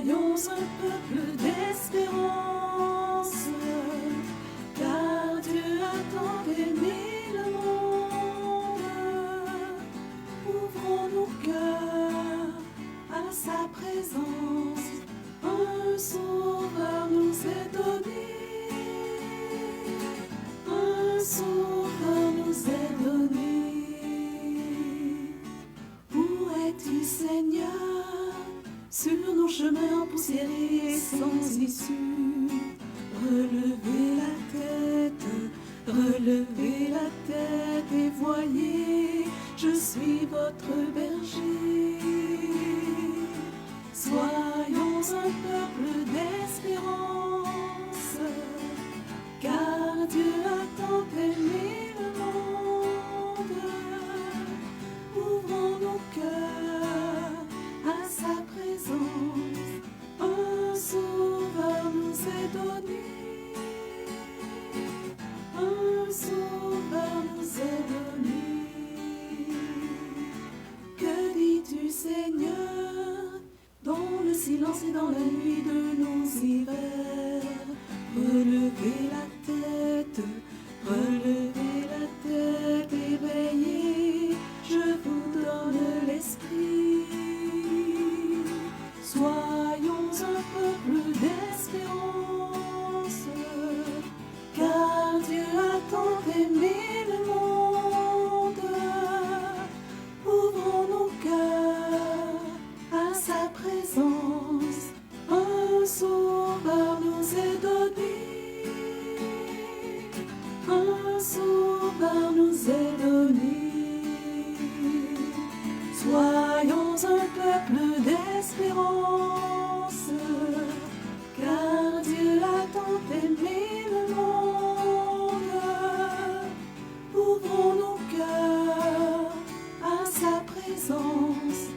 Soyons un peuple d'espérance, car Dieu a tant aimé le monde. Ouvrons nos cœurs à sa présence, un sauveur nous est donné. Un sauveur nous est donné. Où es-tu, Seigneur, sur nos chemins empoussiérés et sans issue? Relevez la tête et voyez, je suis votre berger. Soyons un peuple d'espérance, car Dieu a tant aimé le monde. Ouvrons nos cœurs à sa présence, un sauveur nous est donné. Un sauveur nous est donné. Que dis-tu, Seigneur, dans le silence et dans la nuit de nos hivers? Relevez la tête, éveillez, je vous donne l'esprit. Soyons un peuple d'espérance, car Dieu a tant aimé le monde. Ouvrons nos cœurs à sa présence, un sauveur nous est donné. Un sauveur nous est donné. Soyons un peuple d'espérance, car Dieu a tant aimé le monde. Ouvrons nos cœurs à sa présence,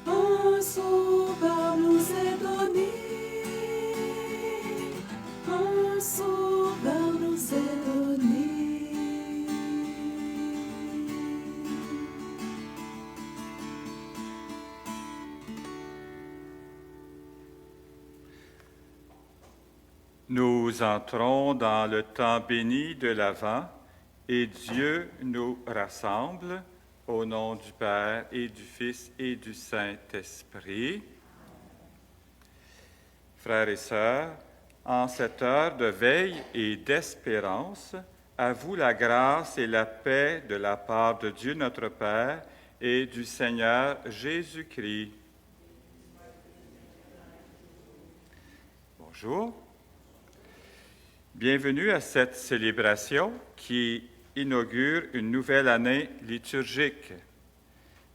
un sauveur nous est donné. Un sauveur nous est donné. Nous entrons dans le temps béni de l'Avent et Dieu nous rassemble au nom du Père et du Fils et du Saint-Esprit. Frères et sœurs, en cette heure de veille et d'espérance, à vous la grâce et la paix de la part de Dieu notre Père et du Seigneur Jésus-Christ. Bonjour. Bienvenue à cette célébration qui inaugure une nouvelle année liturgique.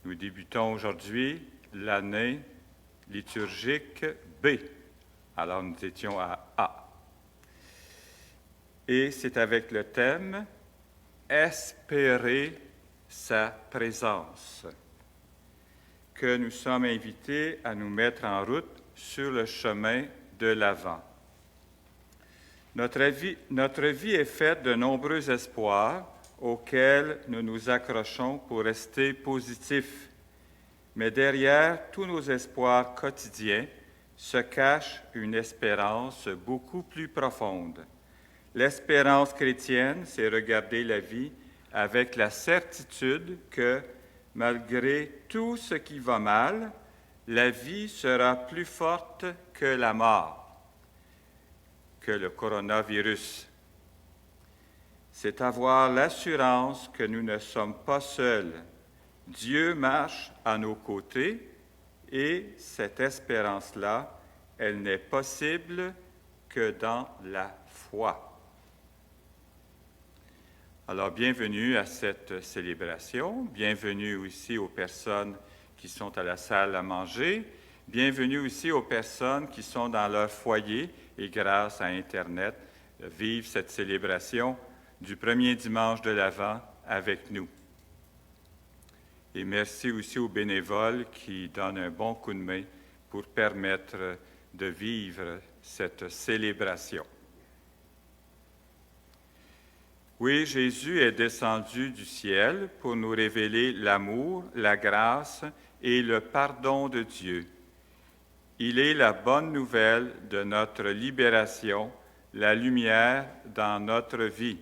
Nous débutons aujourd'hui l'année liturgique B. Alors nous étions à A. Et c'est avec le thème « Espérer sa présence » que nous sommes invités à nous mettre en route sur le chemin de l'Avent. Notre vie est faite de nombreux espoirs auxquels nous nous accrochons pour rester positifs. Mais derrière tous nos espoirs quotidiens se cache une espérance beaucoup plus profonde. L'espérance chrétienne, c'est regarder la vie avec la certitude que, malgré tout ce qui va mal, la vie sera plus forte que la mort, que le coronavirus. C'est avoir l'assurance que nous ne sommes pas seuls. Dieu marche à nos côtés et cette espérance-là, elle n'est possible que dans la foi. Alors, bienvenue à cette célébration. Bienvenue aussi aux personnes qui sont à la salle à manger. Bienvenue aussi aux personnes qui sont dans leur foyer et grâce à Internet vivent cette célébration du premier dimanche de l'Avent avec nous. Et merci aussi aux bénévoles qui donnent un bon coup de main pour permettre de vivre cette célébration. Oui, Jésus est descendu du ciel pour nous révéler l'amour, la grâce et le pardon de Dieu. Il est la bonne nouvelle de notre libération, la lumière dans notre vie.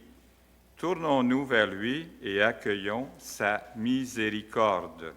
Tournons-nous vers lui et accueillons sa miséricorde.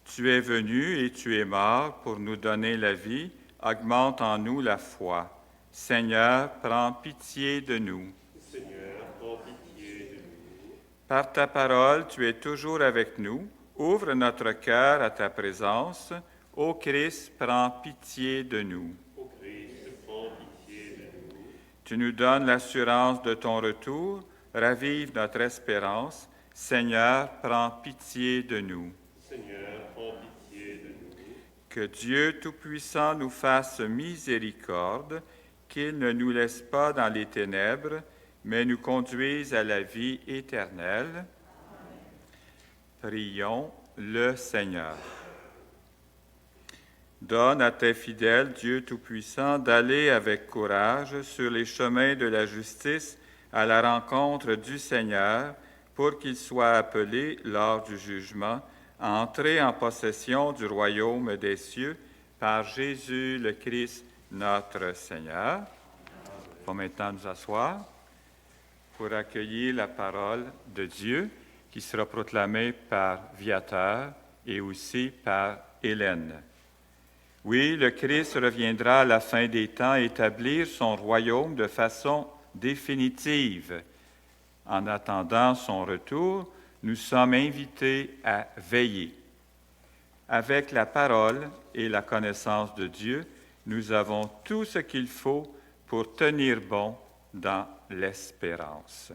Tu es venu et tu es mort pour nous donner la vie, augmente en nous la foi. Seigneur, prends pitié de nous. Seigneur, prends pitié de nous. Par ta parole, tu es toujours avec nous. Ouvre notre cœur à ta présence. Ô Christ, prends pitié de nous. Ô Christ, prends pitié de nous. Tu nous donnes l'assurance de ton retour. Ravive notre espérance. Seigneur, prends pitié de nous. Seigneur, prends pitié de nous. Que Dieu Tout-Puissant nous fasse miséricorde, qu'il ne nous laisse pas dans les ténèbres, mais nous conduise à la vie éternelle. Prions le Seigneur. Donne à tes fidèles, Dieu Tout-Puissant, d'aller avec courage sur les chemins de la justice à la rencontre du Seigneur, pour qu'ils soient appelés lors du jugement à entrer en possession du royaume des cieux par Jésus le Christ, notre Seigneur. Il faut maintenant nous asseoir pour accueillir la parole de Dieu qui sera proclamée par Viateur et aussi par Hélène. Oui, le Christ reviendra à la fin des temps établir son royaume de façon définitive. En attendant son retour, nous sommes invités à veiller. Avec la parole et la connaissance de Dieu, nous avons tout ce qu'il faut pour tenir bon dans l'espérance.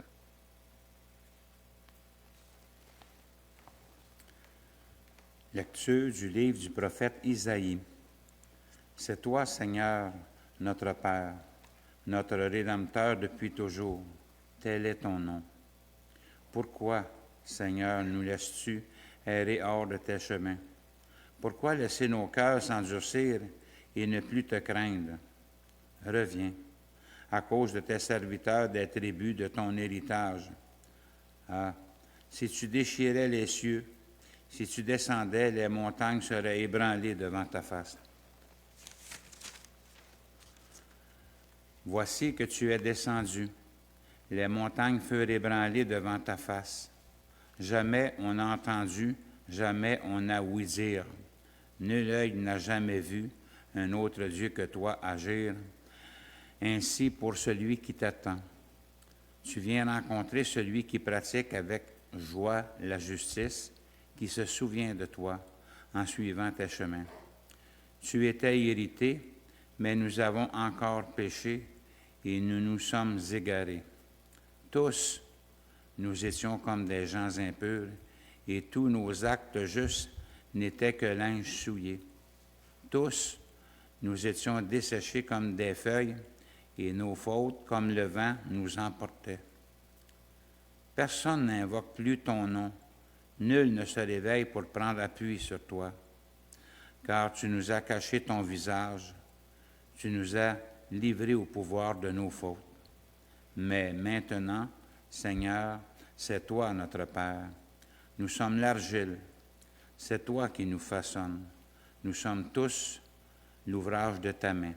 Lecture du livre du prophète Isaïe. C'est toi, Seigneur, notre Père, notre Rédempteur depuis toujours. Tel est ton nom. Pourquoi, Seigneur, nous laisses-tu errer hors de tes chemins? Pourquoi laisser nos cœurs s'endurcir et ne plus te craindre? Reviens, à cause de tes serviteurs des tribus de ton héritage. Ah, si tu déchirais les cieux, si tu descendais, les montagnes seraient ébranlées devant ta face. Voici que tu es descendu. Les montagnes furent ébranlées devant ta face. Jamais on n'a entendu, jamais on n'a ouï dire. Nul œil n'a jamais vu un autre Dieu que toi agir. Ainsi pour celui qui t'attend. Tu viens rencontrer celui qui pratique avec joie la justice, qui se souvient de toi en suivant tes chemins. Tu étais irrité, mais nous avons encore péché et nous nous sommes égarés. Tous, nous étions comme des gens impurs et tous nos actes justes n'étaient que linge souillé. Tous, nous étions desséchés comme des feuilles et nos fautes, comme le vent, nous emportaient. Personne n'invoque plus ton nom. Nul ne se réveille pour prendre appui sur toi, car tu nous as caché ton visage, tu nous as livrés au pouvoir de nos fautes. Mais maintenant, Seigneur, c'est toi notre Père. Nous sommes l'argile, c'est toi qui nous façonnes. Nous sommes tous l'ouvrage de ta main.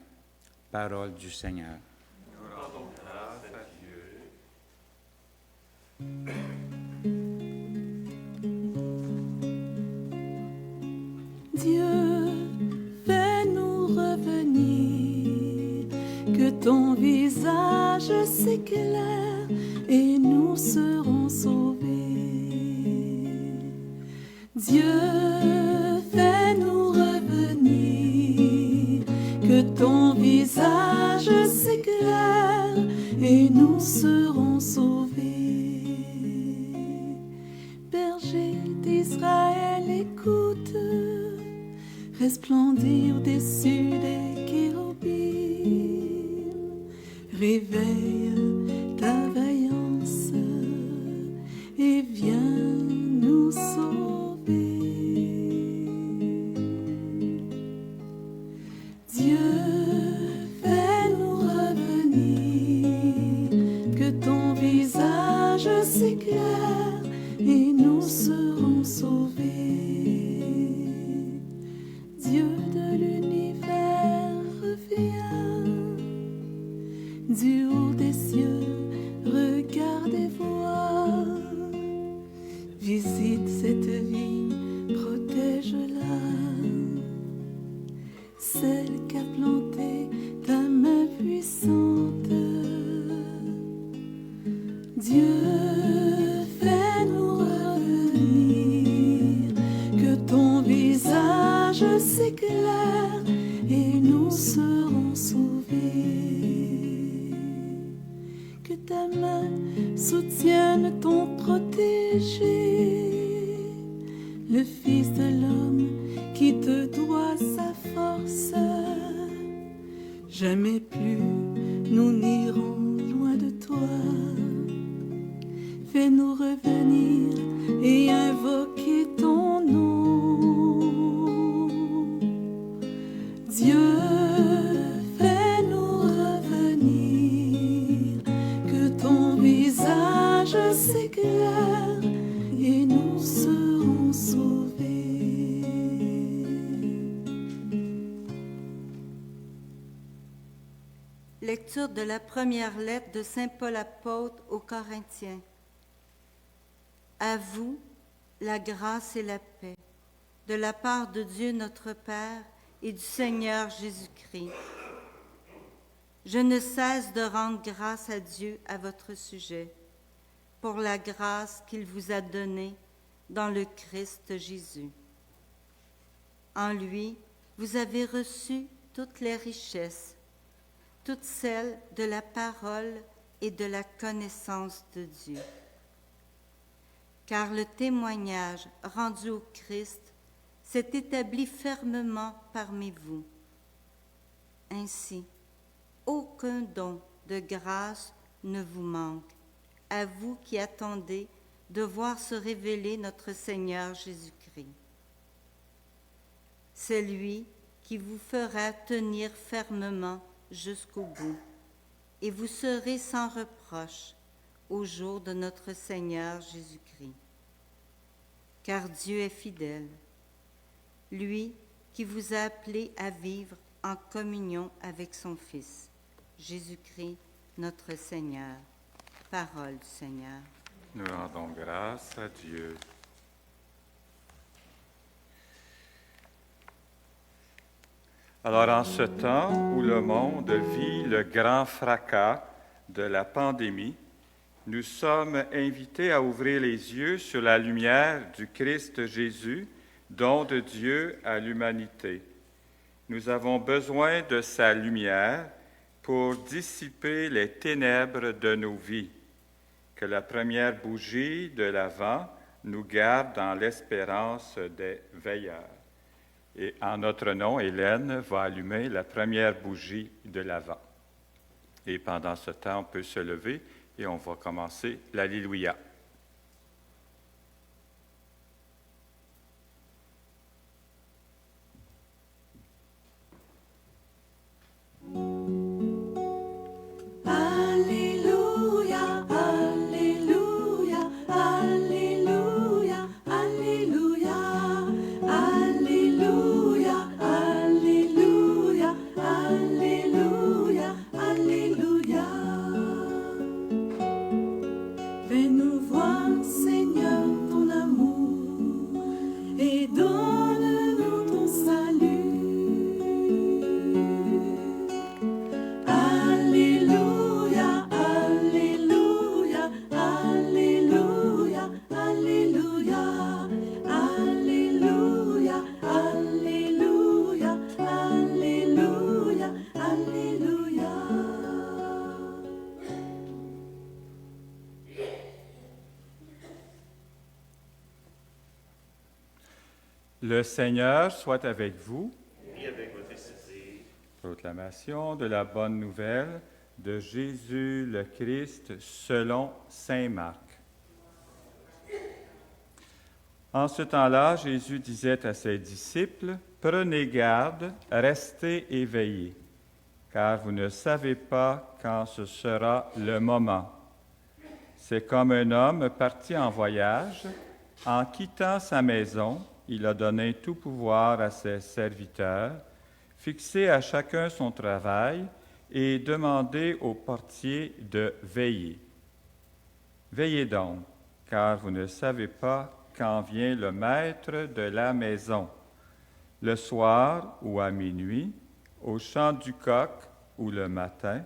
Parole du Seigneur. Nous rendons grâce à Dieu. Dieu, fais-nous revenir, que ton visage s'éclaire et nous serons sauvés. Dieu, fais-nous revenir, que ton visage s'éclaire et nous serons sauvés. Berger d'Israël, écoute, resplendir au-dessus des chérubins, réveille ta vaillance et viens nous sauver. Dieu, fais-nous revenir, que ton visage s'éclaire et nous serons sauvés. du haut des cieux, regarde et vois. Visite cette vigne, protège-la. Celle qu'a plantée ta main puissante. Dieu, fais-nous revenir, que ton visage s'éclaire et nous serons sauvés. Que ta main soutienne ton protégé, le Fils de l'homme qui te doit sa force. Jamais plus nous n'irons loin de toi. Fais-nous revenir et invoquer ton nom. Dieu, fais-nous revenir, que ton visage s'éclaire et nous serons sauvés. Lecture de la première lettre de Saint Paul apôtre aux Corinthiens. À vous, la grâce et la paix, de la part de Dieu notre Père et du Seigneur Jésus-Christ. Je ne cesse de rendre grâce à Dieu à votre sujet, pour la grâce qu'il vous a donnée dans le Christ Jésus. En lui, vous avez reçu toutes les richesses, toutes celles de la parole et de la connaissance de Dieu. Car le témoignage rendu au Christ s'est établi fermement parmi vous. Ainsi, aucun don de grâce ne vous manque, à vous qui attendez de voir se révéler notre Seigneur Jésus-Christ. C'est lui qui vous fera tenir fermement jusqu'au bout, et vous serez sans reproche au jour de notre Seigneur Jésus-Christ. Car Dieu est fidèle, lui qui vous a appelés à vivre en communion avec son Fils, Jésus-Christ, notre Seigneur. Parole du Seigneur. Nous rendons grâce à Dieu. Alors, en ce temps où le monde vit le grand fracas de la pandémie, nous sommes invités à ouvrir les yeux sur la lumière du Christ Jésus, don de Dieu à l'humanité. Nous avons besoin de sa lumière pour dissiper les ténèbres de nos vies. Que la première bougie de l'Avent nous garde dans l'espérance des veilleurs. Et en notre nom, Hélène va allumer la première bougie de l'Avent. Et pendant ce temps, on peut se lever et on va commencer l'Alléluia. Alléluia, Alléluia, Alléluia, Alléluia, Alléluia, Alléluia, Alléluia, Alléluia. Fais-nous voir, Seigneur, ton amour et donne-nous ton salut. Alléluia, Alléluia, Alléluia, Alléluia, Alléluia, Alléluia, Alléluia, Alléluia. Le Seigneur soit avec vous. Et avec votre esprit, Proclamation de la bonne nouvelle de Jésus le Christ selon saint Marc. En ce temps-là, Jésus disait à ses disciples, « Prenez garde, restez éveillés, car vous ne savez pas quand ce sera le moment. C'est comme un homme parti en voyage, en quittant sa maison, il a donné tout pouvoir à ses serviteurs, fixé à chacun son travail, et demandez au portier de veiller. Veillez donc, car vous ne savez pas quand vient le maître de la maison, le soir ou à minuit, au chant du coq ou le matin.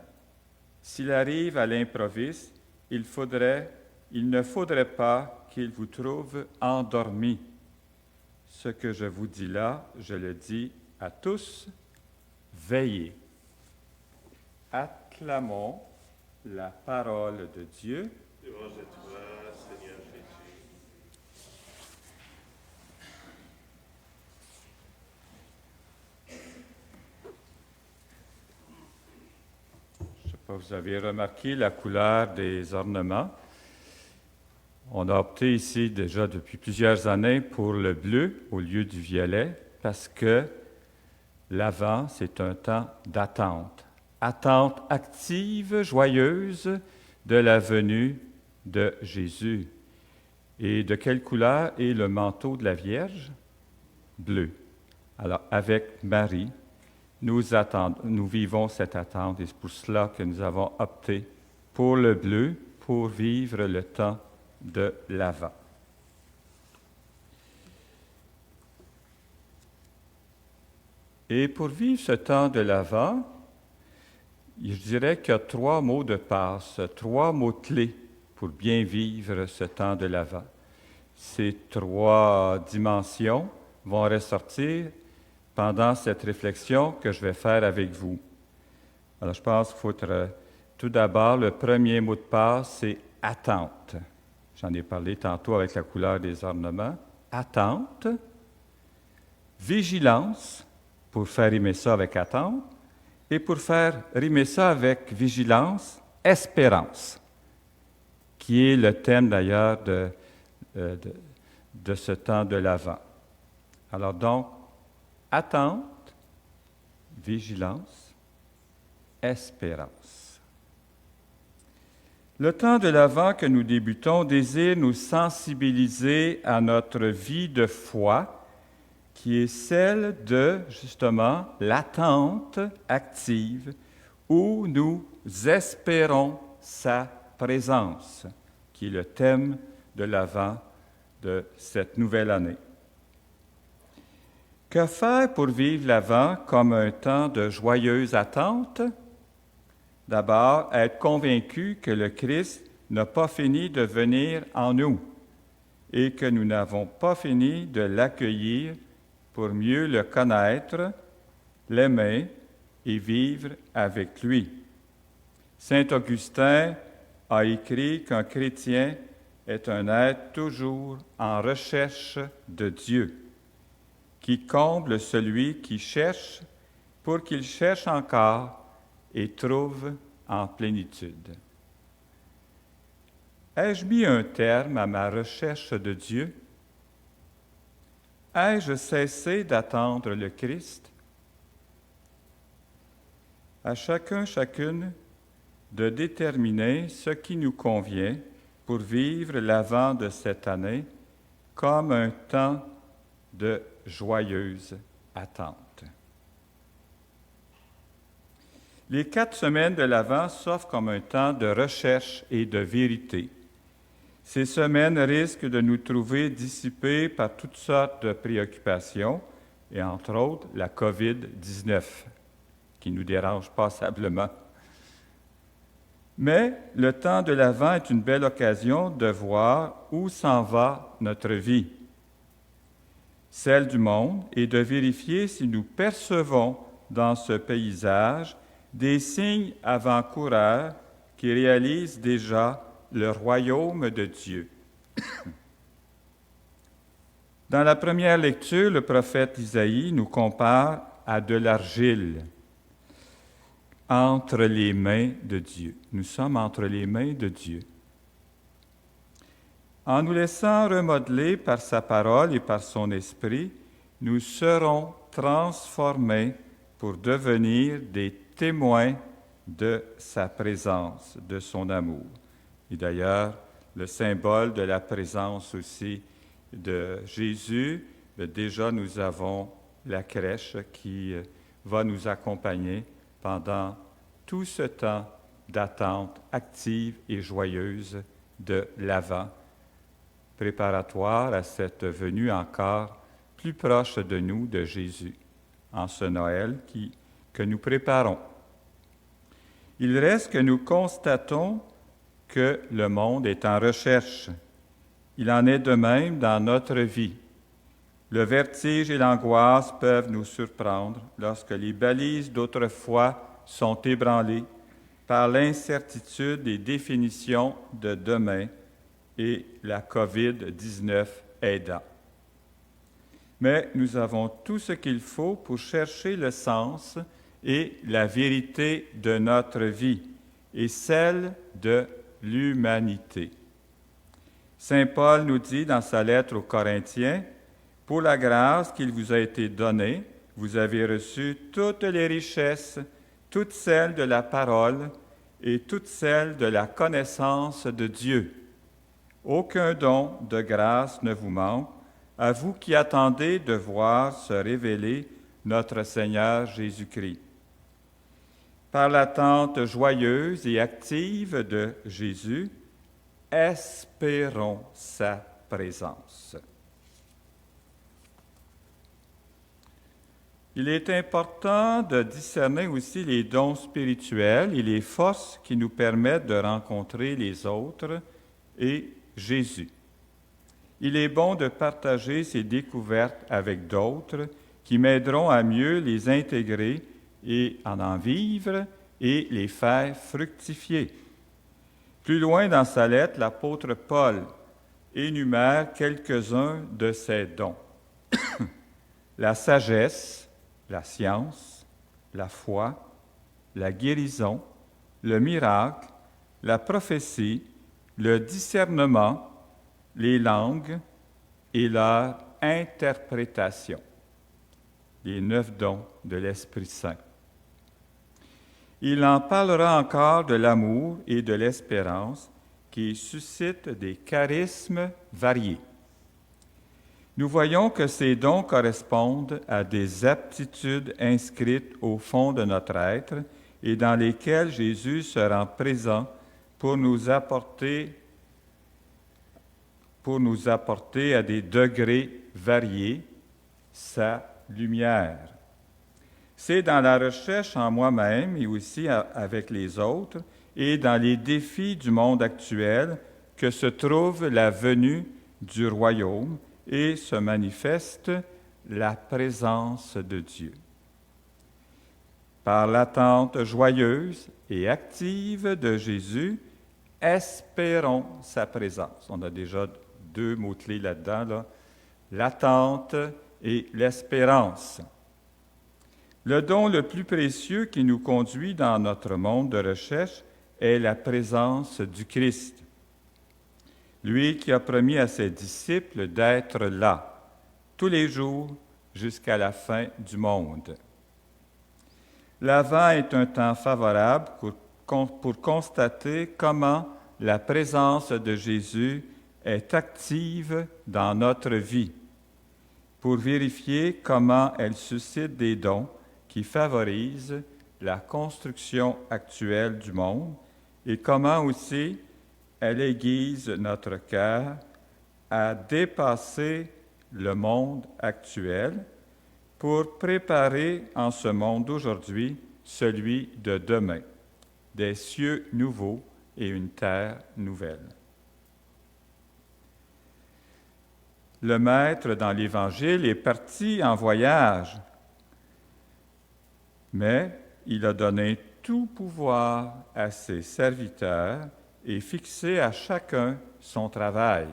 S'il arrive à l'improviste, il ne faudrait pas qu'il vous trouve endormi. Ce que je vous dis là, je le dis à tous, veillez. Acclamons la parole de Dieu. Louange à toi, Seigneur Jésus. Je ne sais pas, vous avez remarqué la couleur des ornements. On a opté ici déjà depuis plusieurs années pour le bleu au lieu du violet parce que l'Avent, c'est un temps d'attente. Attente active, joyeuse de la venue de Jésus. Et de quelle couleur est le manteau de la Vierge? Bleu. Alors, avec Marie, nous vivons cette attente et c'est pour cela que nous avons opté pour le bleu pour vivre le temps de l'Avent. Et pour vivre ce temps de l'Avent, je dirais qu'il y a 3 mots de passe, 3 mots-clés pour bien vivre ce temps de l'Avent. Ces 3 dimensions vont ressortir pendant cette réflexion que je vais faire avec vous. Alors, je pense qu'il faut tout d'abord, le premier mot de passe, c'est attente. J'en ai parlé tantôt avec la couleur des ornements. Attente, vigilance, pour faire rimer ça avec attente, et pour faire rimer ça avec vigilance, espérance, qui est le thème d'ailleurs de ce temps de l'Avent. Alors donc, attente, vigilance, espérance. Le temps de l'Avent que nous débutons désire nous sensibiliser à notre vie de foi, qui est celle de, justement, l'attente active où nous espérons sa présence, qui est le thème de l'Avent de cette nouvelle année. Que faire pour vivre l'Avent comme un temps de joyeuse attente? D'abord, être convaincu que le Christ n'a pas fini de venir en nous et que nous n'avons pas fini de l'accueillir pour mieux le connaître, l'aimer et vivre avec lui. Saint Augustin a écrit qu'un chrétien est un être toujours en recherche de Dieu, qui comble celui qui cherche pour qu'il cherche encore et trouve en plénitude. Ai-je mis un terme à ma recherche de Dieu? Ai-je cessé d'attendre le Christ? À chacun, chacune, de déterminer ce qui nous convient pour vivre l'Avent de cette année comme un temps de joyeuse attente. Les 4 semaines de l'Avent s'offrent comme un temps de recherche et de vérité. Ces semaines risquent de nous trouver dissipés par toutes sortes de préoccupations, et entre autres la COVID-19, qui nous dérange passablement. Mais le temps de l'Avent est une belle occasion de voir où s'en va notre vie, celle du monde, et de vérifier si nous percevons dans ce paysage des signes avant-coureurs qui réalisent déjà le royaume de Dieu. Dans la première lecture, le prophète Isaïe nous compare à de l'argile entre les mains de Dieu. Nous sommes entre les mains de Dieu. En nous laissant remodeler par sa parole et par son esprit, nous serons transformés pour devenir des témoins de sa présence, de son amour. Et d'ailleurs, le symbole de la présence aussi de Jésus, déjà nous avons la crèche qui va nous accompagner pendant tout ce temps d'attente active et joyeuse de l'Avent, préparatoire à cette venue encore plus proche de nous, de Jésus, en ce Noël que nous préparons. Il reste que nous constatons que le monde est en recherche. Il en est de même dans notre vie. Le vertige et l'angoisse peuvent nous surprendre lorsque les balises d'autrefois sont ébranlées par l'incertitude des définitions de demain et la COVID-19 aidant. Mais nous avons tout ce qu'il faut pour chercher le sens et la vérité de notre vie et celle de l'humanité. Saint Paul nous dit dans sa lettre aux Corinthiens, « Pour la grâce qu'il vous a été donnée, vous avez reçu toutes les richesses, toutes celles de la parole et toutes celles de la connaissance de Dieu. Aucun don de grâce ne vous manque, à vous qui attendez de voir se révéler notre Seigneur Jésus-Christ. » Par l'attente joyeuse et active de Jésus, espérons sa présence. Il est important de discerner aussi les dons spirituels et les forces qui nous permettent de rencontrer les autres et Jésus. Il est bon de partager ces découvertes avec d'autres qui m'aideront à mieux les intégrer et en vivre et les faire fructifier. Plus loin dans sa lettre, l'apôtre Paul énumère quelques-uns de ces dons. La sagesse, la science, la foi, la guérison, le miracle, la prophétie, le discernement, les langues et leur interprétation. Les 9 dons de l'Esprit Saint. Il en parlera encore de l'amour et de l'espérance qui suscitent des charismes variés. Nous voyons que ces dons correspondent à des aptitudes inscrites au fond de notre être et dans lesquelles Jésus se rend présent pour nous apporter à des degrés variés sa lumière. C'est dans la recherche en moi-même et aussi avec les autres et dans les défis du monde actuel que se trouve la venue du royaume et se manifeste la présence de Dieu. Par l'attente joyeuse et active de Jésus, espérons sa présence. On a déjà 2 mots-clés là-dedans, l'attente et l'espérance. Le don le plus précieux qui nous conduit dans notre monde de recherche est la présence du Christ. Lui qui a promis à ses disciples d'être là, tous les jours jusqu'à la fin du monde. L'Avent est un temps favorable pour constater comment la présence de Jésus est active dans notre vie, pour vérifier comment elle suscite des dons qui favorisent la construction actuelle du monde et comment aussi elle aiguise notre cœur à dépasser le monde actuel pour préparer en ce monde d'aujourd'hui celui de demain, des cieux nouveaux et une terre nouvelle. Le Maître dans l'Évangile est parti en voyage, mais il a donné tout pouvoir à ses serviteurs et fixé à chacun son travail.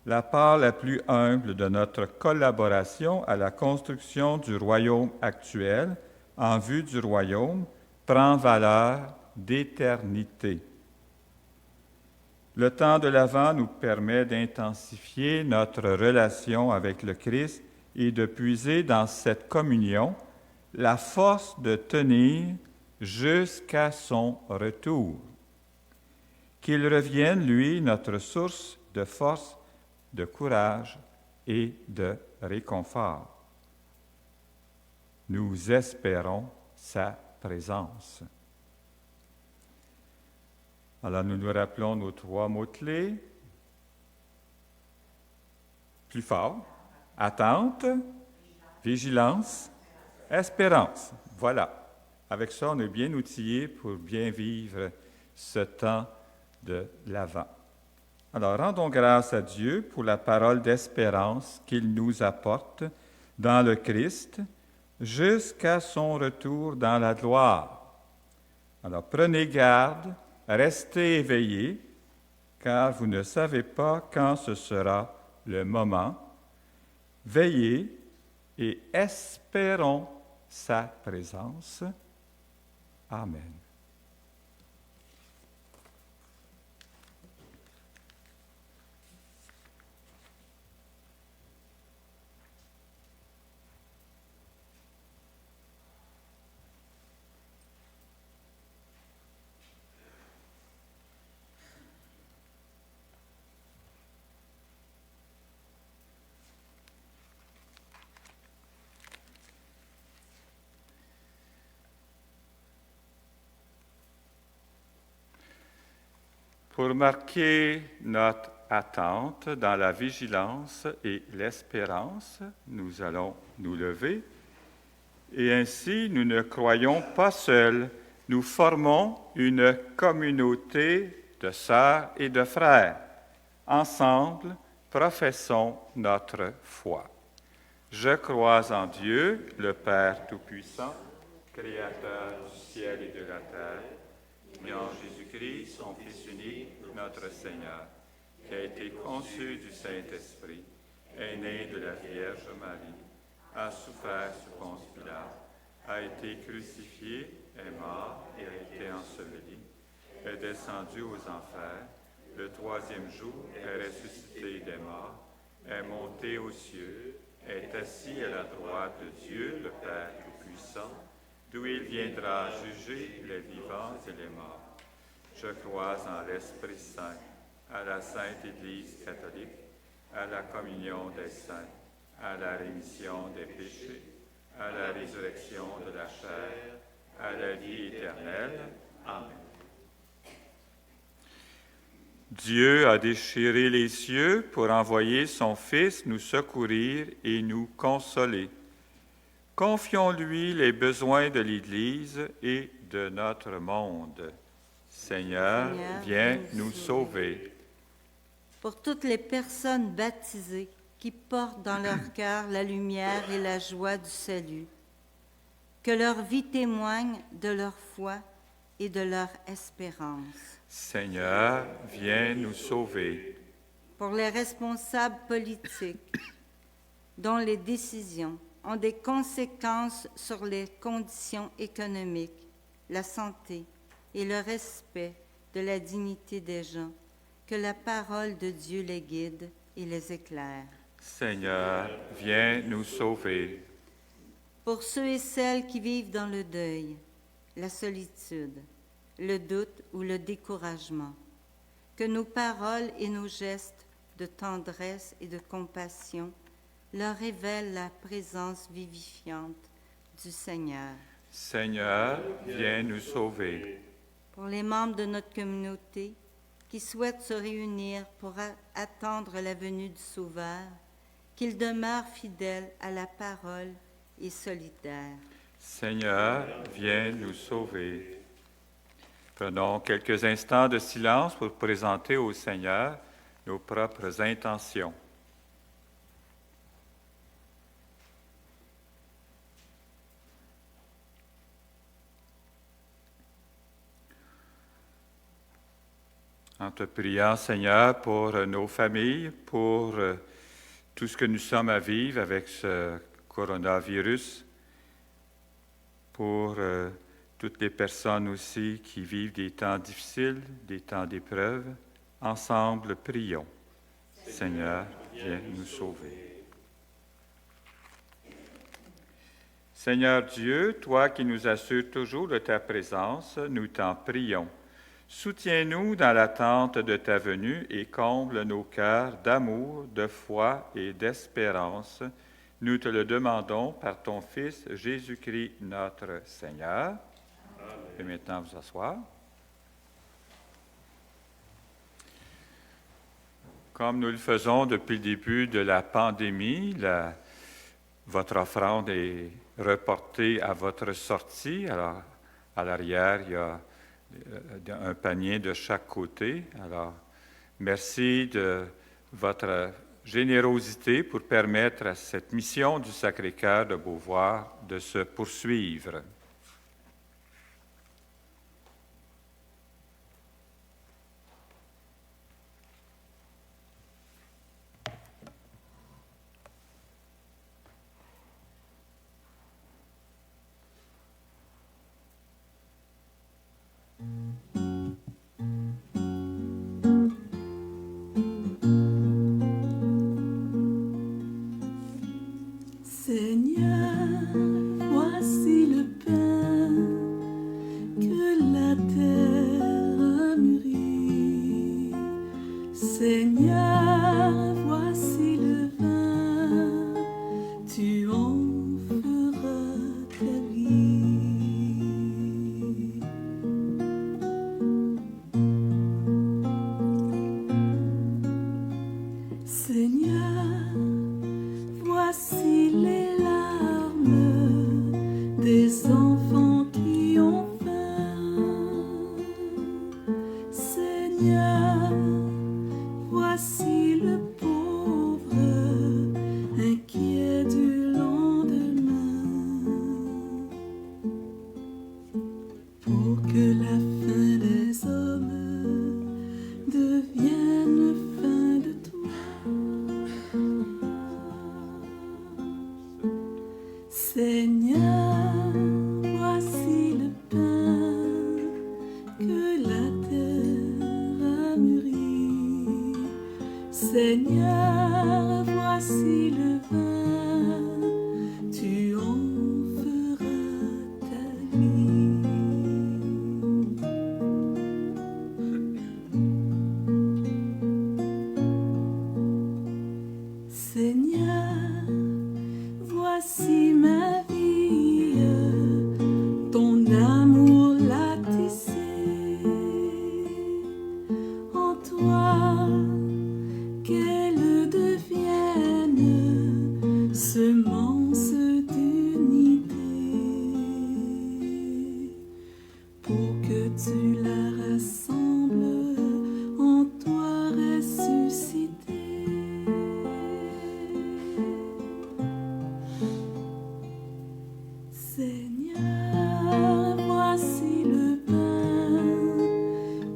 La part la plus humble de notre collaboration à la construction du royaume actuel, en vue du royaume, prend valeur d'éternité. Le temps de l'Avent nous permet d'intensifier notre relation avec le Christ et de puiser dans cette communion la force de tenir jusqu'à son retour. Qu'il revienne, lui, notre source de force, de courage et de réconfort. Nous espérons sa présence. Alors nous nous rappelons nos 3 mots-clés. Plus fort. Attente, vigilance, espérance. Voilà. Avec ça, on est bien outillé pour bien vivre ce temps de l'Avent. Alors, rendons grâce à Dieu pour la parole d'espérance qu'il nous apporte dans le Christ jusqu'à son retour dans la gloire. Alors, prenez garde, restez éveillés, car vous ne savez pas quand ce sera le moment. Veillez et espérons sa présence. Amen. Pour marquer notre attente dans la vigilance et l'espérance, nous allons nous lever. Et ainsi, nous ne croyons pas seuls. Nous formons une communauté de sœurs et de frères. Ensemble, professons notre foi. Je crois en Dieu, le Père Tout-Puissant, Créateur du ciel et de la terre, et en Jésus-Christ, son Fils unique, notre Seigneur, qui a été conçu du Saint-Esprit, est né de la Vierge Marie, a souffert sous Ponce Pilate, a été crucifié, est mort et a été enseveli, est descendu aux enfers, le 3e jour est ressuscité des morts, est monté aux cieux, est assis à la droite de Dieu, le Père Tout-Puissant, d'où il viendra juger les vivants et les morts. Je crois en l'Esprit Saint, à la Sainte Église catholique, à la communion des saints, à la rémission des péchés, à la résurrection de la chair, à la vie éternelle. Amen. Dieu a déchiré les cieux pour envoyer son Fils nous secourir et nous consoler. Confions-lui les besoins de l'Église et de notre monde. Seigneur, viens nous sauver. Pour toutes les personnes baptisées qui portent dans leur cœur la lumière et la joie du salut, que leur vie témoigne de leur foi et de leur espérance. Seigneur, viens nous sauver. Pour les responsables politiques dont les décisions ont des conséquences sur les conditions économiques, la santé et le respect de la dignité des gens, que la parole de Dieu les guide et les éclaire. Seigneur, viens nous sauver. Pour ceux et celles qui vivent dans le deuil, la solitude, le doute ou le découragement, que nos paroles et nos gestes de tendresse et de compassion leur révèlent la présence vivifiante du Seigneur. Seigneur, viens nous sauver. Pour les membres de notre communauté qui souhaitent se réunir pour attendre la venue du Sauveur, qu'ils demeurent fidèles à la parole et solidaires. Seigneur, viens nous sauver. Prenons quelques instants de silence pour présenter au Seigneur nos propres intentions. En te priant, Seigneur, pour nos familles, pour tout ce que nous sommes à vivre avec ce coronavirus, pour toutes les personnes aussi qui vivent des temps difficiles, des temps d'épreuve. Ensemble, prions. Seigneur, viens nous sauver. Seigneur Dieu, toi qui nous assures toujours de ta présence, nous t'en prions. Soutiens-nous dans l'attente de ta venue et comble nos cœurs d'amour, de foi et d'espérance. Nous te le demandons par ton Fils Jésus-Christ notre Seigneur. pouvez maintenant vous asseoir. Comme nous le faisons depuis le début de la pandémie, votre offrande est reportée à votre sortie. Alors, à l'arrière, il y a un panier de chaque côté. Alors, merci de votre générosité pour permettre à cette mission du Sacré-Cœur de Beauvoir de se poursuivre. Seigneur, voici le pain que la terre a mûri. Seigneur, voici le vin, tu en feras ta vie. Seigneur, voici les larmes des enfants qui ont faim. Seigneur, voici le pauvre inquiet du lendemain. Pour que la fin des hommes devienne fin de toi. Seigneur, voici le pain que la terre a mûri. Seigneur, voici le vin, tu en feras ta vie. Seigneur, voici ma vie, ton amour l'a tissé. En toi, qu'elle devienne semence d'unité, pour que tu la rassembles en toi ressuscité. Seigneur, voici le pain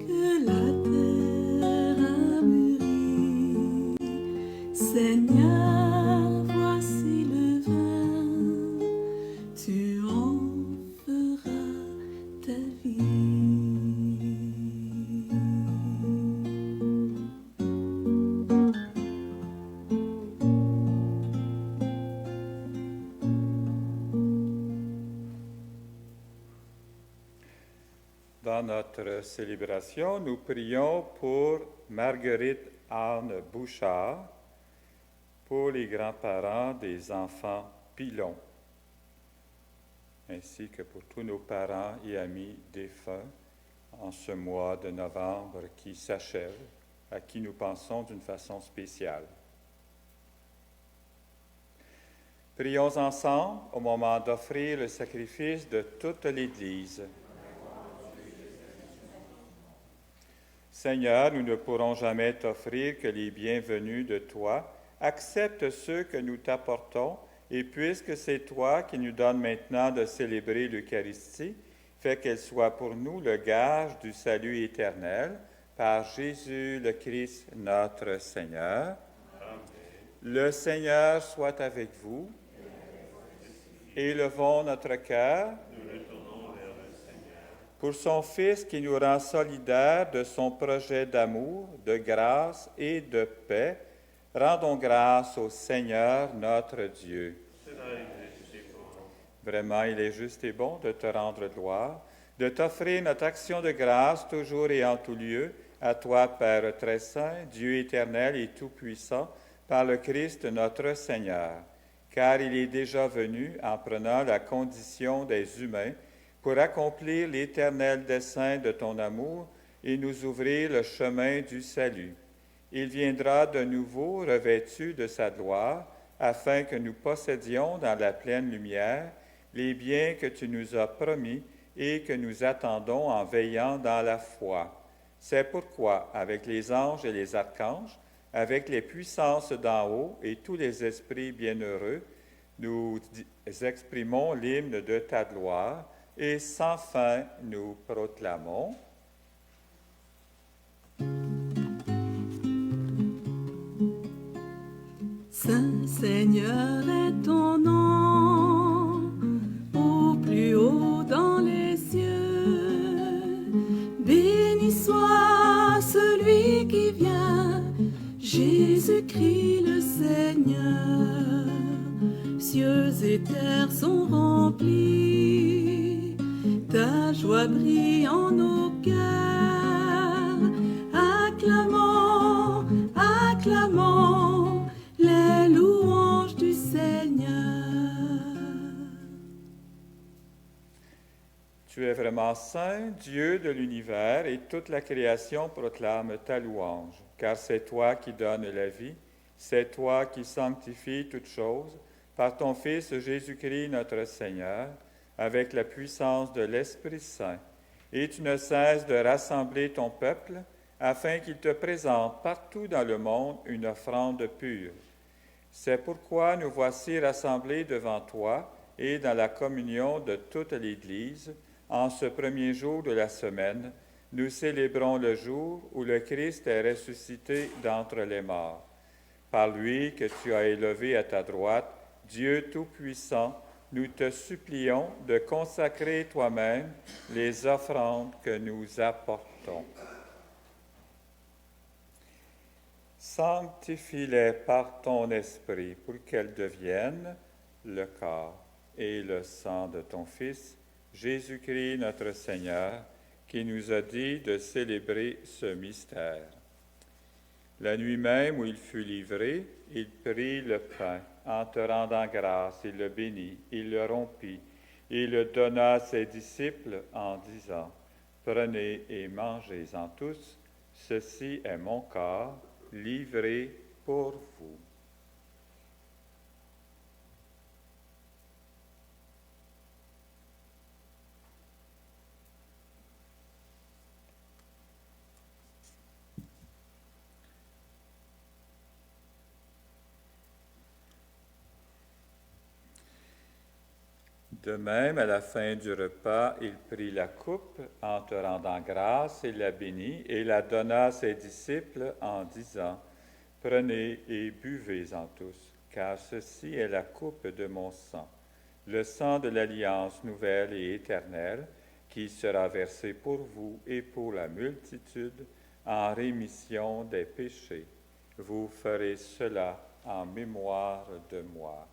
que la terre a mûri. Seigneur, voici le vin, tu en feras ta vie. Dans notre célébration, nous prions pour Marguerite Anne Bouchard, pour les grands-parents des enfants Pilon, ainsi que pour tous nos parents et amis défunts en ce mois de novembre qui s'achève, à qui nous pensons d'une façon spéciale. Prions ensemble au moment d'offrir le sacrifice de toute l'Église. Seigneur, nous ne pourrons jamais t'offrir que les bienvenus de toi. Accepte ceux que nous t'apportons, et puisque c'est toi qui nous donnes maintenant de célébrer l'Eucharistie, fais qu'elle soit pour nous le gage du salut éternel, par Jésus le Christ notre Seigneur. Amen. Le Seigneur soit avec vous. Élevons notre cœur. Pour son Fils qui nous rend solidaires de son projet d'amour, de grâce et de paix, rendons grâce au Seigneur notre Dieu. Vraiment, il est juste et bon de te rendre gloire, de t'offrir notre action de grâce toujours et en tout lieu, à toi, Père très saint, Dieu éternel et tout-puissant, par le Christ notre Seigneur. Car il est déjà venu en prenant la condition des humains, pour accomplir l'éternel dessein de ton amour et nous ouvrir le chemin du salut. Il viendra de nouveau revêtu de sa gloire, afin que nous possédions dans la pleine lumière les biens que tu nous as promis et que nous attendons en veillant dans la foi. C'est pourquoi, avec les anges et les archanges, avec les puissances d'en haut et tous les esprits bienheureux, nous exprimons l'hymne de ta gloire et sans fin nous proclamons. Saint Seigneur est ton nom, au plus haut dans les cieux. Béni soit celui qui vient, Jésus-Christ le Seigneur. Cieux et terre sont remplis, ta joie brille en nos cœurs. Acclamons, acclamons les louanges du Seigneur. Tu es vraiment saint, Dieu de l'univers, et toute la création proclame ta louange, car c'est toi qui donnes la vie, c'est toi qui sanctifies toutes choses, par ton Fils Jésus-Christ notre Seigneur, avec la puissance de l'Esprit Saint. Et tu ne cesses de rassembler ton peuple, afin qu'il te présente partout dans le monde une offrande pure. C'est pourquoi nous voici rassemblés devant toi et dans la communion de toute l'Église, en ce premier jour de la semaine, nous célébrons le jour où le Christ est ressuscité d'entre les morts. Par lui que tu as élevé à ta droite, Dieu Tout-Puissant, nous te supplions de consacrer toi-même les offrandes que nous apportons. Sanctifie-les par ton esprit pour qu'elles deviennent le corps et le sang de ton Fils, Jésus-Christ notre Seigneur, qui nous a dit de célébrer ce mystère. La nuit même où il fut livré, il prit le pain. En te rendant grâce, il le bénit, il le rompit, et le donna à ses disciples en disant, « Prenez et mangez-en tous, ceci est mon corps, livré pour vous. » De même, à la fin du repas, il prit la coupe en te rendant grâce, il la bénit et la donna à ses disciples en disant, « Prenez et buvez-en tous, car ceci est la coupe de mon sang, le sang de l'alliance nouvelle et éternelle, qui sera versé pour vous et pour la multitude en rémission des péchés. Vous ferez cela en mémoire de moi. »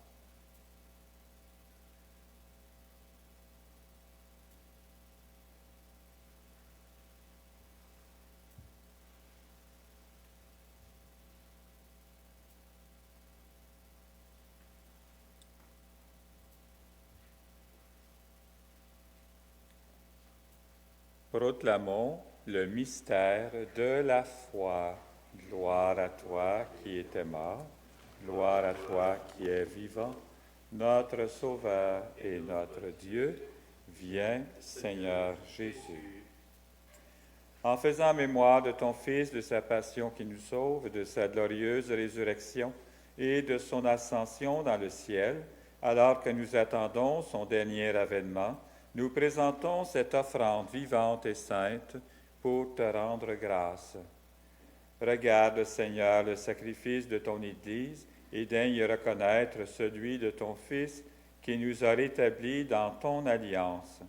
Proclamons le mystère de la foi. Gloire à toi qui étais mort, gloire à toi qui es vivant, notre Sauveur et notre Dieu. Viens, Seigneur Jésus. En faisant mémoire de ton Fils, de sa passion qui nous sauve, de sa glorieuse résurrection et de son ascension dans le ciel, alors que nous attendons son dernier avènement, nous présentons cette offrande vivante et sainte pour te rendre grâce. Regarde, Seigneur, le sacrifice de ton Église et daigne reconnaître celui de ton Fils qui nous a rétablis dans ton alliance.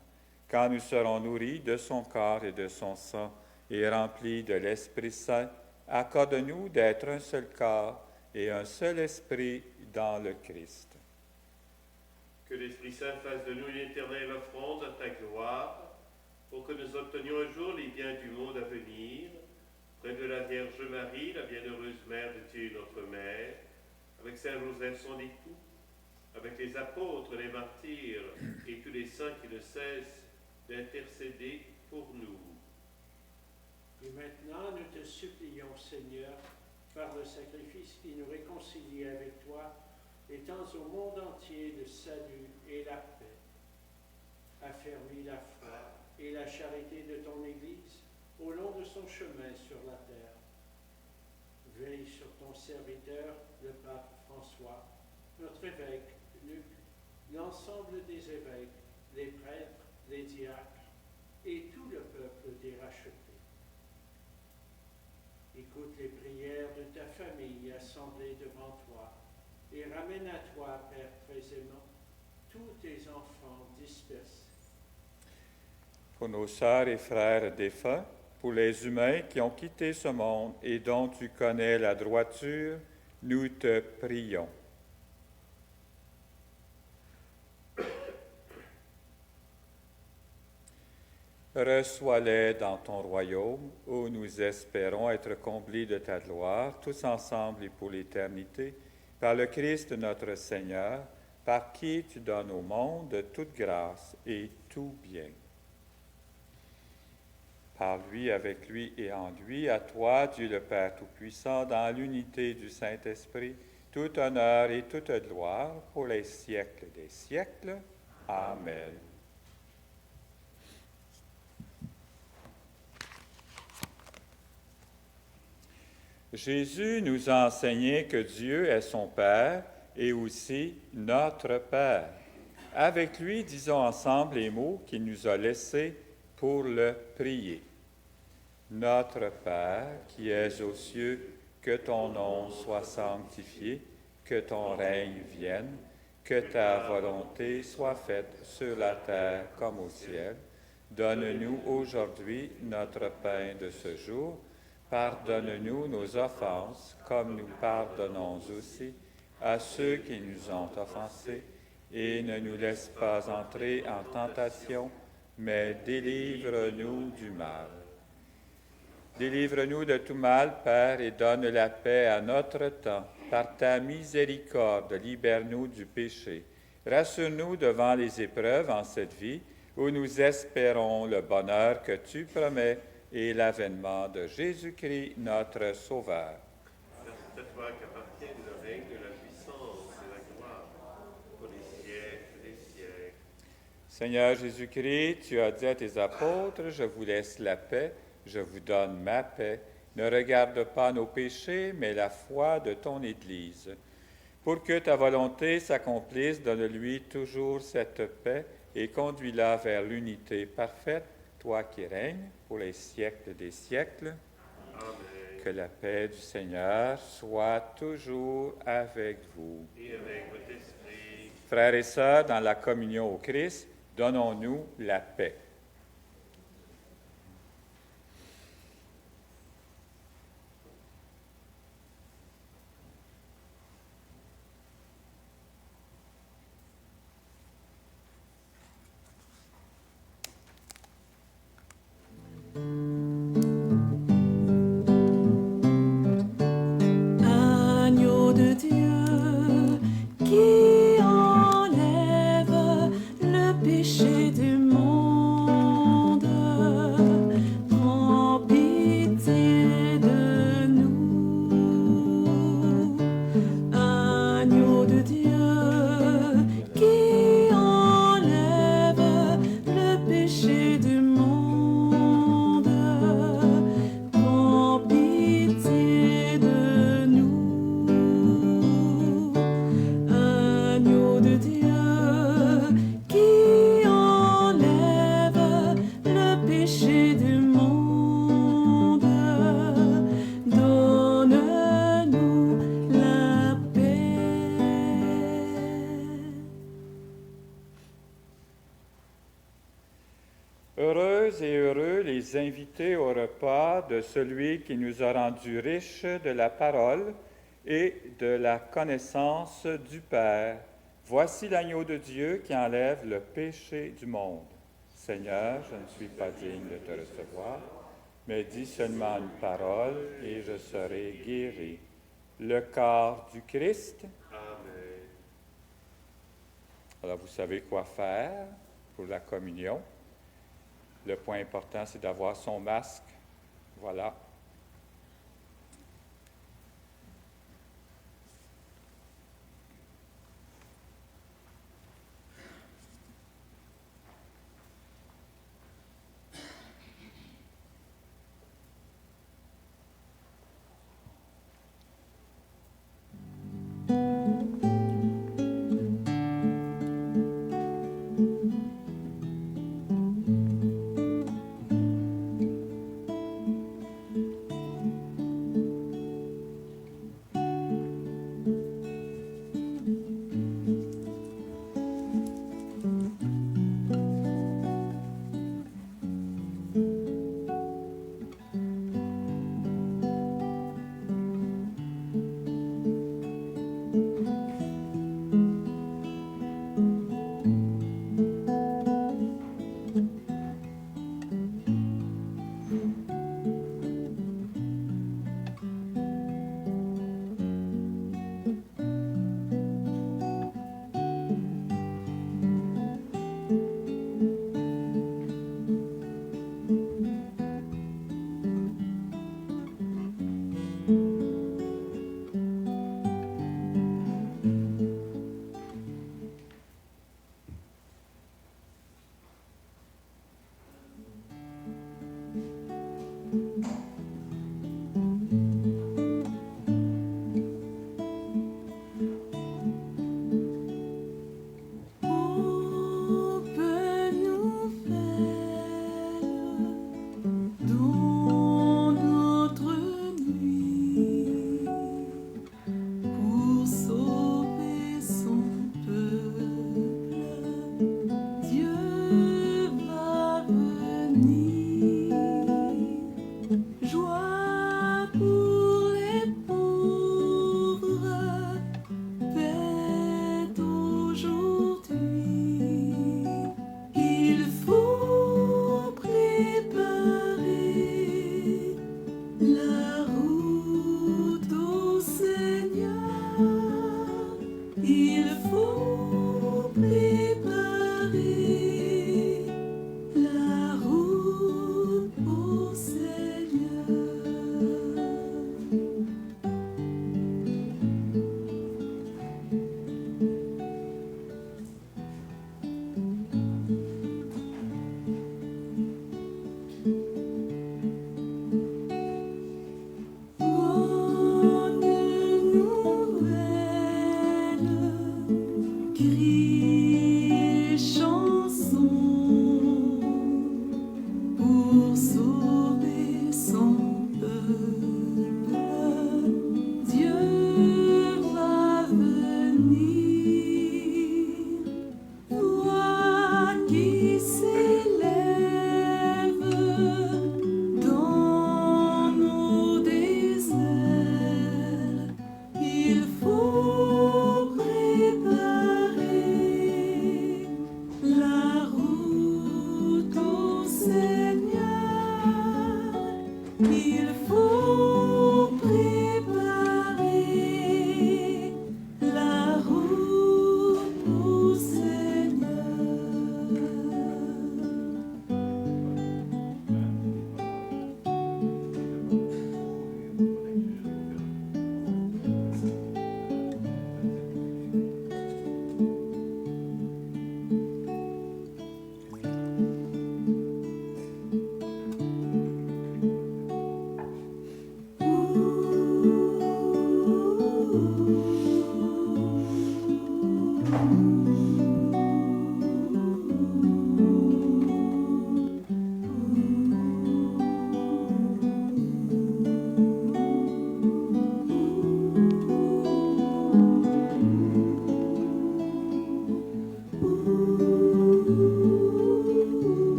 Quand nous serons nourris de son corps et de son sang et remplis de l'Esprit Saint, accorde-nous d'être un seul corps et un seul esprit dans le Christ. Que l'Esprit Saint fasse de nous une éternelle offrande à ta gloire, pour que nous obtenions un jour les biens du monde à venir, près de la Vierge Marie, la bienheureuse Mère de Dieu, notre Mère, avec Saint Joseph son époux, avec les apôtres, les martyrs et tous les saints qui ne cessent d'intercéder pour nous. Et maintenant, nous te supplions, Seigneur, par le sacrifice qui nous réconcilie avec toi, étends au monde entier le salut et la paix. Affermis la foi et la charité de ton Église au long de son chemin sur la terre. Veille sur ton serviteur, le pape François, notre évêque Luc, l'ensemble des évêques, les prêtres, les diacres et tout le peuple des rachetés. Écoute les prières de ta famille assemblée devant toi et ramène à toi, Père très aimant, tous tes enfants dispersés. Pour nos sœurs et frères défunts, pour les humains qui ont quitté ce monde et dont tu connais la droiture, nous te prions. Reçois-les dans ton royaume, où nous espérons être comblés de ta gloire, tous ensemble et pour l'éternité, par le Christ notre Seigneur, par qui tu donnes au monde toute grâce et tout bien. Par lui, avec lui et en lui, à toi, Dieu le Père Tout-Puissant, dans l'unité du Saint-Esprit, tout honneur et toute gloire pour les siècles des siècles. Amen. Jésus nous a enseigné que Dieu est son Père et aussi notre Père. Avec lui, disons ensemble les mots qu'il nous a laissés pour le prier. Notre Père qui es aux cieux, que ton nom soit sanctifié, que ton règne vienne, que ta volonté soit faite sur la terre comme au ciel. Donne-nous aujourd'hui notre pain de ce jour. Pardonne-nous nos offenses, comme nous pardonnons aussi à ceux qui nous ont offensés, et ne nous laisse pas entrer en tentation, mais délivre-nous du mal. Délivre-nous de tout mal, Père, et donne la paix à notre temps. Par ta miséricorde, libère-nous du péché. Rassure-nous devant les épreuves en cette vie, où nous espérons le bonheur que tu promets et l'avènement de Jésus-Christ, notre Sauveur. C'est à toi qu'appartiennent le règne, la puissance et la gloire, pour les siècles des siècles. Seigneur Jésus-Christ, tu as dit à tes apôtres, je vous laisse la paix, je vous donne ma paix. Ne regarde pas nos péchés, mais la foi de ton Église. Pour que ta volonté s'accomplisse, donne-lui toujours cette paix et conduis-la vers l'unité parfaite, toi qui règnes pour les siècles des siècles. Amen. Que la paix du Seigneur soit toujours avec vous. Et avec votre esprit. Frères et sœurs, dans la communion au Christ, donnons-nous la paix. Agneau de Dieu qui enlève le péché du monde, prends pitié de nous. Agneau de Dieu qui enlève le péché du monde, prends pitié de nous. Agneau de Dieu qui enlève le péché du monde, donne-nous la paix. Heureuses et heureux les invités au repas de celui qui nous a rendus riches de la parole et de la connaissance du Père. Voici l'agneau de Dieu qui enlève le péché du monde. Seigneur, je ne suis pas digne de te recevoir, mais dis seulement une parole et je serai guéri. Le corps du Christ. Amen. Alors vous savez quoi faire pour la communion. Le point important, c'est d'avoir son masque. Voilà.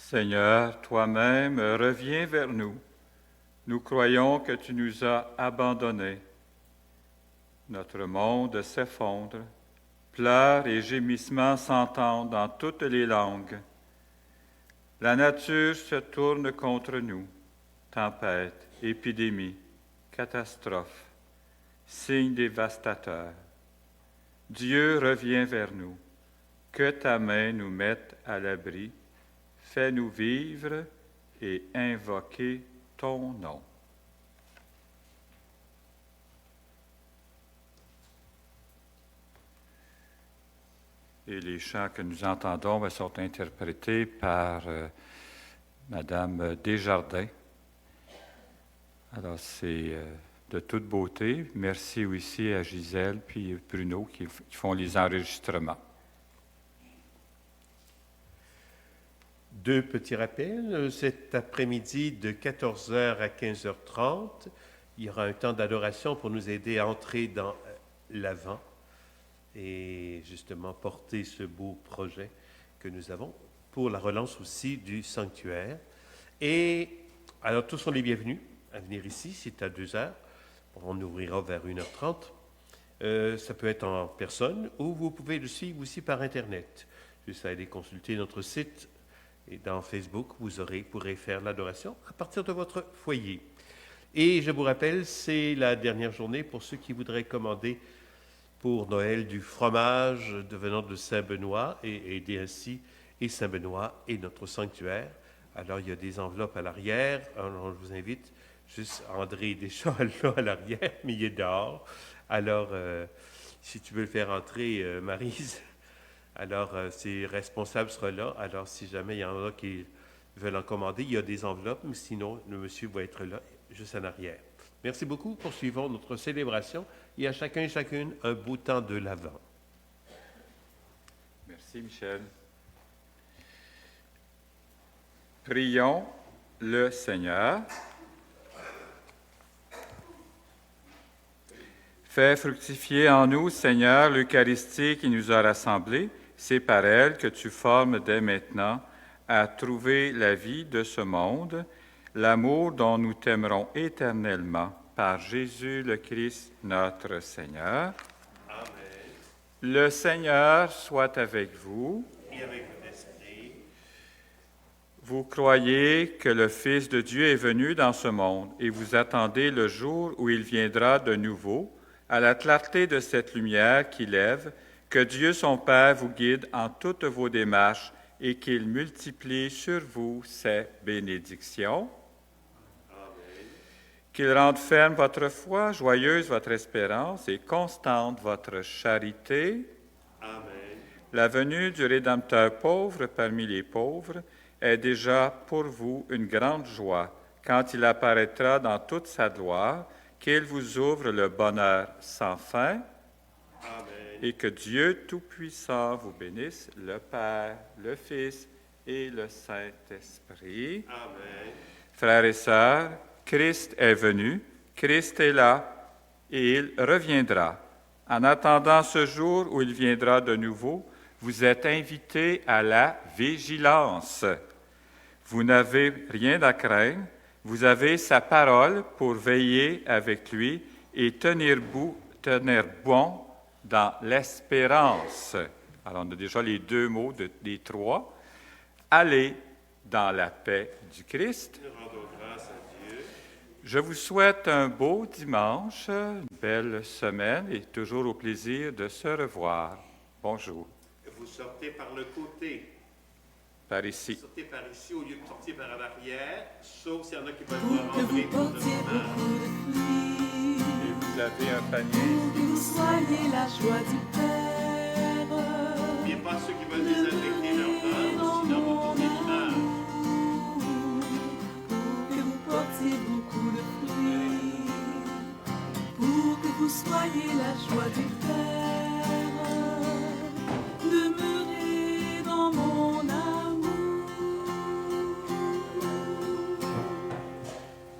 Seigneur, toi-même, reviens vers nous. Nous croyons que tu nous as abandonnés. Notre monde s'effondre, pleurs et gémissements s'entendent dans toutes les langues. La nature se tourne contre nous. Tempête, épidémie, catastrophe, signes dévastateurs. Dieu revient vers nous. Que ta main nous mette à l'abri. Fais-nous vivre et invoquer ton nom. Et les chants que nous entendons sont interprétés par Madame Desjardins. Alors, c'est de toute beauté. Merci aussi à Gisèle puis Bruno qui font les enregistrements. Deux petits rappels. Cet après-midi, de 14h à 15h30, il y aura un temps d'adoration pour nous aider à entrer dans l'Avent et justement porter ce beau projet que nous avons pour la relance aussi du sanctuaire. Et alors, tous sont les bienvenus à venir ici, c'est à 2h. On ouvrira vers 1h30. Ça peut être en personne ou vous pouvez le suivre aussi par Internet. Juste à aller consulter notre site. Et dans Facebook, vous pourrez faire l'adoration à partir de votre foyer. Et je vous rappelle, c'est la dernière journée pour ceux qui voudraient commander pour Noël du fromage venant de Saint-Benoît et aider ainsi et Saint-Benoît et notre sanctuaire. Alors, il y a des enveloppes à l'arrière. Alors, je vous invite, juste André Deschamps là à l'arrière, mais il est dehors. Alors, si tu veux le faire entrer, Maryse, alors, ces responsables seront là. Alors, si jamais il y en a qui veulent en commander, il y a des enveloppes, mais sinon, le monsieur va être là, juste en arrière. Merci beaucoup. Poursuivons notre célébration et à chacun et chacune un beau temps de l'Avent. Merci, Michel. Prions le Seigneur. Fais fructifier en nous, Seigneur, l'Eucharistie qui nous a rassemblés. C'est par elle que tu formes dès maintenant à trouver la vie de ce monde, l'amour dont nous t'aimerons éternellement, par Jésus le Christ, notre Seigneur. Amen. Le Seigneur soit avec vous. Et avec votre esprit. Vous croyez que le Fils de Dieu est venu dans ce monde et vous attendez le jour où il viendra de nouveau, à la clarté de cette lumière qui lève. Que Dieu son Père vous guide en toutes vos démarches et qu'il multiplie sur vous ses bénédictions. Amen. Qu'il rende ferme votre foi, joyeuse votre espérance et constante votre charité. Amen. La venue du Rédempteur pauvre parmi les pauvres est déjà pour vous une grande joie quand il apparaîtra dans toute sa gloire, qu'il vous ouvre le bonheur sans fin. Amen. Et que Dieu Tout-Puissant vous bénisse, le Père, le Fils et le Saint-Esprit. Amen. Frères et sœurs, Christ est venu, Christ est là, et il reviendra. En attendant ce jour où il viendra de nouveau, vous êtes invités à la vigilance. Vous n'avez rien à craindre, vous avez sa parole pour veiller avec lui et tenir bon dans l'espérance. Alors, on a déjà les deux mots des trois. Allez dans la paix du Christ. Nous rendons grâce à Dieu. Je vous souhaite un beau dimanche, une belle semaine et toujours au plaisir de se revoir. Bonjour. Vous sortez par le côté. Par ici. Vous sortez par ici au lieu de sortir par l'arrière, sauf s'il y en a qui veulent Pour que vous rentrer pour le portiez fromage. beaucoup de fruits, Et vous avez un panier. pour que vous soyez la joie du Père. N'oubliez pas ceux qui veulent désinfecter leur vin, sinon vous portez l'image. Pour que vous portiez beaucoup de fruits, pour que vous soyez la joie du Père. Demeurez dans mon amour,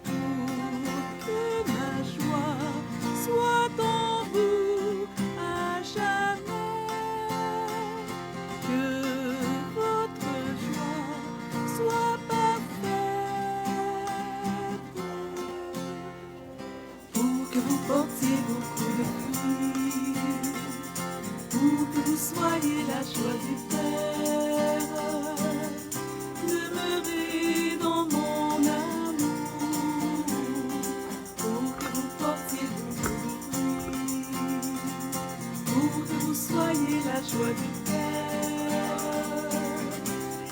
pour que ma joie soit en vous à jamais. portiez beaucoup de fruits, pour que vous soyez la joie du Père. Demeurez dans mon amour, pour que vous portiez beaucoup de fruits, pour que vous soyez la joie du Père.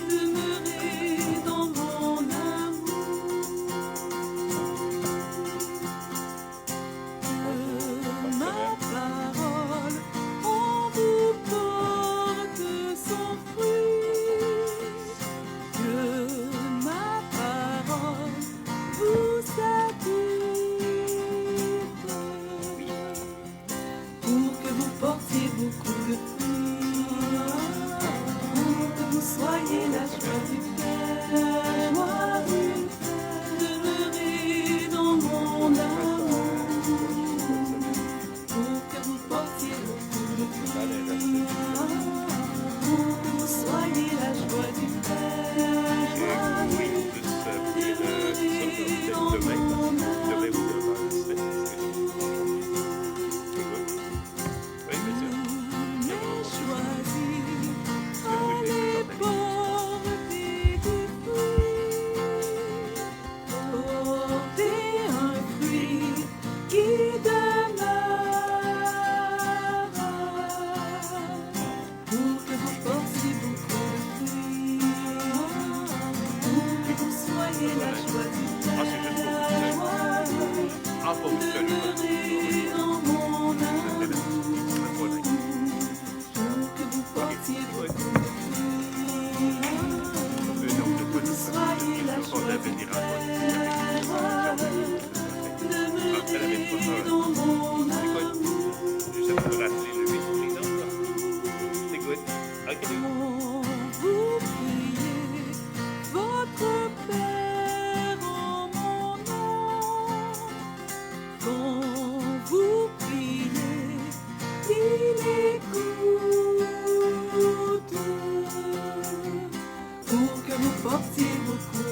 Demeurez dans mon amour. Ma parole en vous porte son fruit, que ma parole vous habite, pour que vous portiez beaucoup de fruits, pour que vous soyez la joie du Père. Demeurez dans mon amour, pour que vous portiez beaucoup de fruits, pour que vous soyez la joie du Père. Demeurez dans mon portiez beaucoup